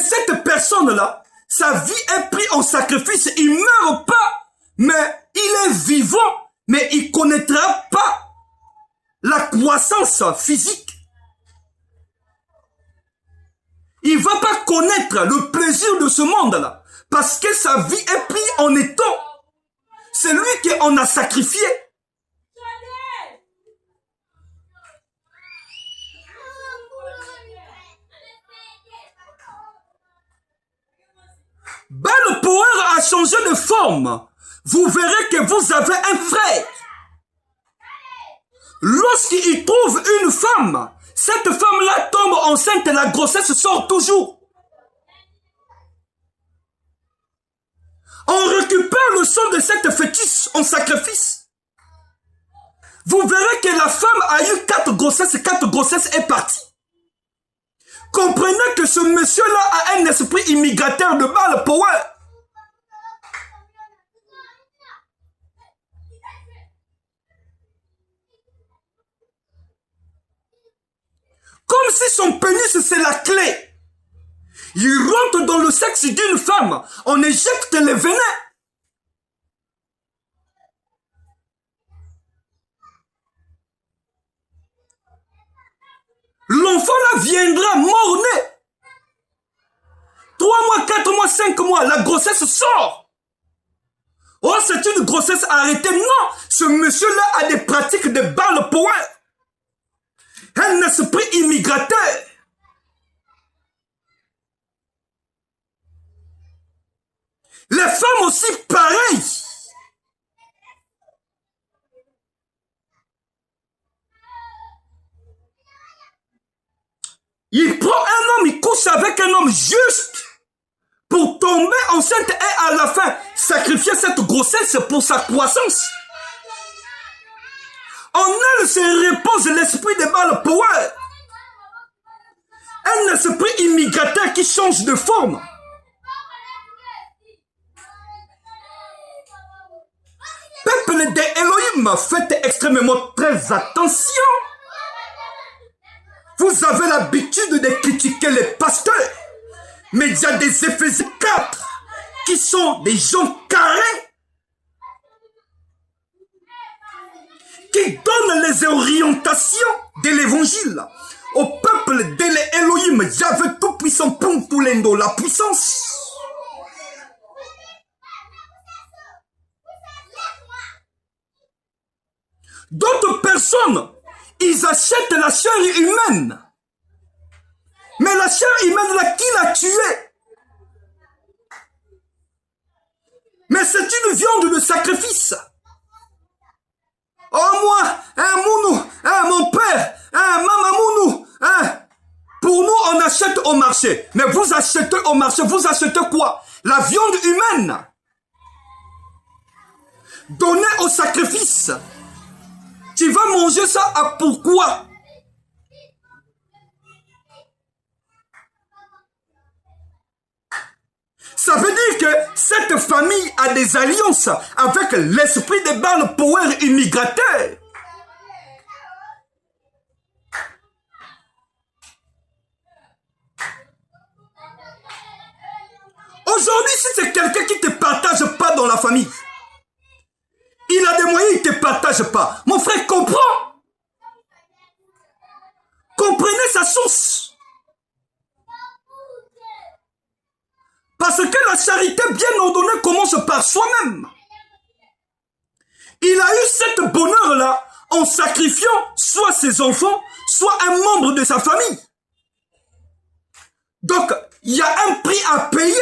cette personne-là, sa vie est prise en sacrifice, il ne meurt pas, mais il est vivant, mais il ne connaîtra pas la croissance physique. Il ne va pas connaître le plaisir de ce monde-là, parce que sa vie est prise en étau. C'est lui qu'on a sacrifié. Baal Power a changé de forme. Vous verrez que vous avez un frère. Lorsqu'il trouve une femme, cette femme-là tombe enceinte et la grossesse sort toujours. On récupère le sang de cette fœtus en sacrifice. Vous verrez que la femme a eu 4 grossesses est partie. Comprenez que ce monsieur-là a un esprit immigrateur de Baal Power. Comme si son pénis c'est la clé. Il rentre dans le sexe d'une femme. On éjecte les venins. L'enfant là viendra mort-né. 3 mois, 4 mois, 5 mois, la grossesse sort. Oh, c'est une grossesse arrêtée. Non, ce monsieur-là a des pratiques de Baal Power. Un esprit immigrateur. Les femmes aussi pareilles. Il prend un homme, il couche avec un homme juste pour tomber enceinte et à la fin sacrifier cette grossesse pour sa croissance. En elle se repose l'esprit de Baal Power. Un esprit immigrateur qui change de forme. Peuple de Elohim, faites extrêmement très attention. Vous avez l'habitude de critiquer les pasteurs, mais il y a des Éphésiens 4 qui sont des gens carrés, qui donnent les orientations de l'évangile au peuple de l'Elohim. J'avais tout puissant pour tout l'endo, la puissance. D'autres personnes, ils achètent la chair humaine. Mais la chair humaine, là, qui l'a tuée? Mais c'est une viande de sacrifice. Oh moi, Mounou, mon père, Maman Mounou, pour nous on achète au marché. Mais vous achetez au marché, vous achetez quoi? La viande humaine. Donnée au sacrifice. Tu vas manger ça à pourquoi? Ça veut dire que cette famille a des alliances avec l'esprit de Baal Power immigrateur. Aujourd'hui, si c'est quelqu'un qui ne te partage pas dans la famille, il a des moyens, il ne te partage pas. Mon frère, comprends. Comprenez sa source. Parce que la charité bien ordonnée commence par soi-même. Il a eu cet bonheur-là en sacrifiant soit ses enfants, soit un membre de sa famille. Donc, il y a un prix à payer.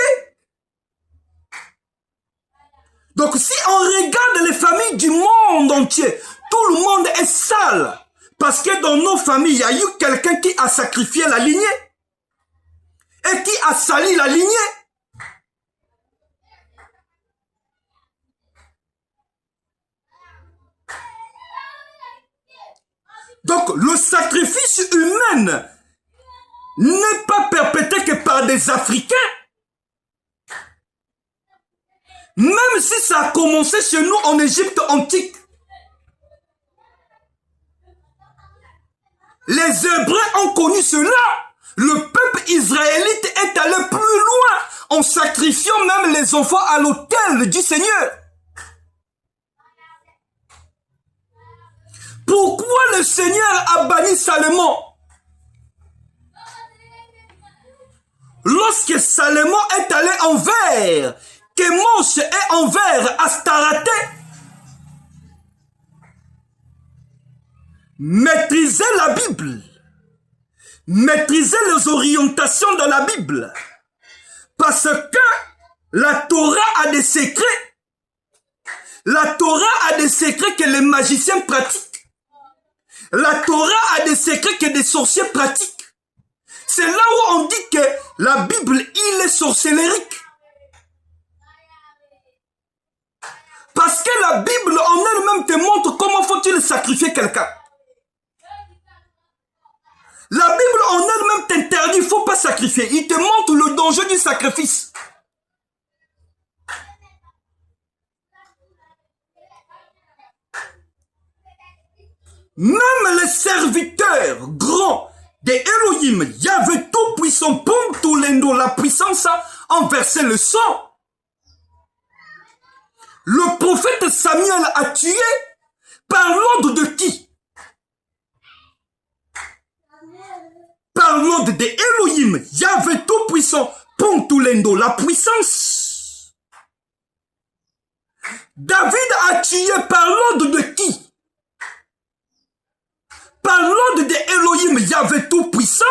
Donc, si on regarde les familles du monde entier, tout le monde est sale. Parce que dans nos familles, il y a eu quelqu'un qui a sacrifié la lignée. Et qui a sali la lignée. Donc, le sacrifice humain n'est pas perpétré que par des Africains. Même si ça a commencé chez nous en Égypte antique. Les Hébreux ont connu cela. Le peuple israélite est allé plus en sacrifiant même les enfants à l'autel du Seigneur. Pourquoi le Seigneur a banni Salomon? Lorsque Salomon est allé envers Kémosh et envers Astaraté, maîtriser la Bible, maîtriser les orientations de la Bible, parce que la Torah a des secrets. La Torah a des secrets que les magiciens pratiquent. La Torah a des secrets que des sorciers pratiquent. C'est là où on dit que la Bible, il est sorcellérique. Parce que la Bible en elle-même te montre comment faut-il sacrifier quelqu'un. La Bible en elle-même t'interdit, il ne faut pas sacrifier. Il te montre le danger du sacrifice. Même les serviteurs grands des Elohim, Yahvé tout-puissant, Pontulendo, la puissance, en versé le sang. Le prophète Samuel a tué par l'ordre de qui? Par l'ordre des Elohim, Yahvé tout-puissant, Pontulendo, la puissance. David a tué par l'ordre de qui? Par l'ordre des Elohim, Yahvé tout-puissant.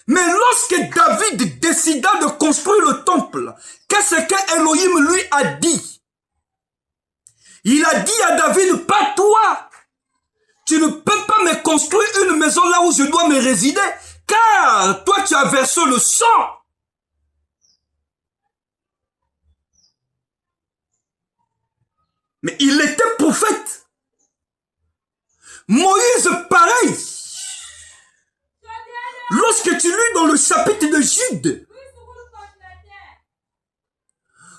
Mais lorsque David décida de construire le temple, qu'est-ce que Elohim lui a dit? Il a dit à David, pas toi. Tu ne peux pas me construire une maison là où je dois me résider, car toi tu as versé le sang. Mais il était prophète. Moïse, pareil. Lorsque tu lis dans le chapitre de Jude,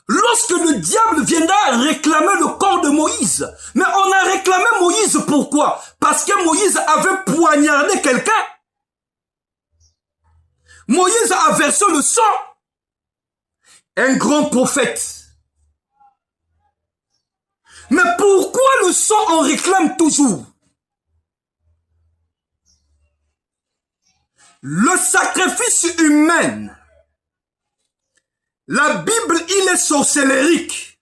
lorsque le diable viendra réclamer le corps de Moïse, mais on a réclamé Moïse pourquoi? Parce que Moïse avait poignardé quelqu'un. Moïse a versé le sang. Un grand prophète. Mais pourquoi le sang on réclame toujours? Le sacrifice humain, la Bible, il est sorcellérique.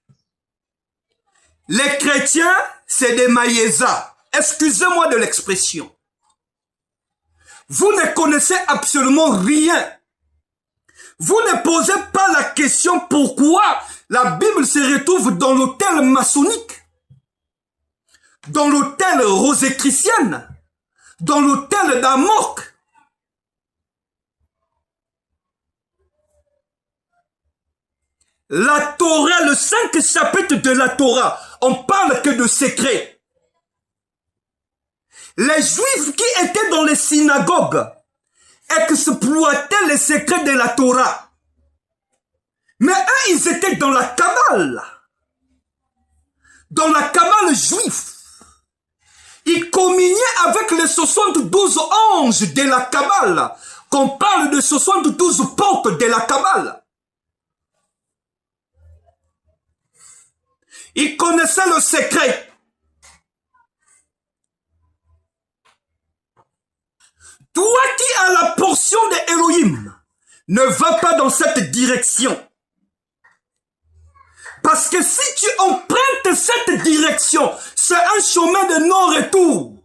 Les chrétiens, c'est des maïsas. Excusez-moi de l'expression. Vous ne connaissez absolument rien. Vous ne posez pas la question pourquoi la Bible se retrouve dans l'autel maçonnique, dans l'autel rosécritienne, dans l'autel d'Amorque. La Torah, le 5 chapitre de la Torah, on parle que de secrets. Les Juifs qui étaient dans les synagogues exploitaient les secrets de la Torah. Mais eux, ils étaient dans la Kabbale. Dans la Kabbale juive. Ils communiaient avec les 72 anges de la Kabbale. Qu'on parle de 72 portes de la Kabbale. Ils connaissaient le secret. Toi qui as la portion de Elohim, ne va pas dans cette direction. Parce que si tu empruntes cette direction, c'est un chemin de non-retour.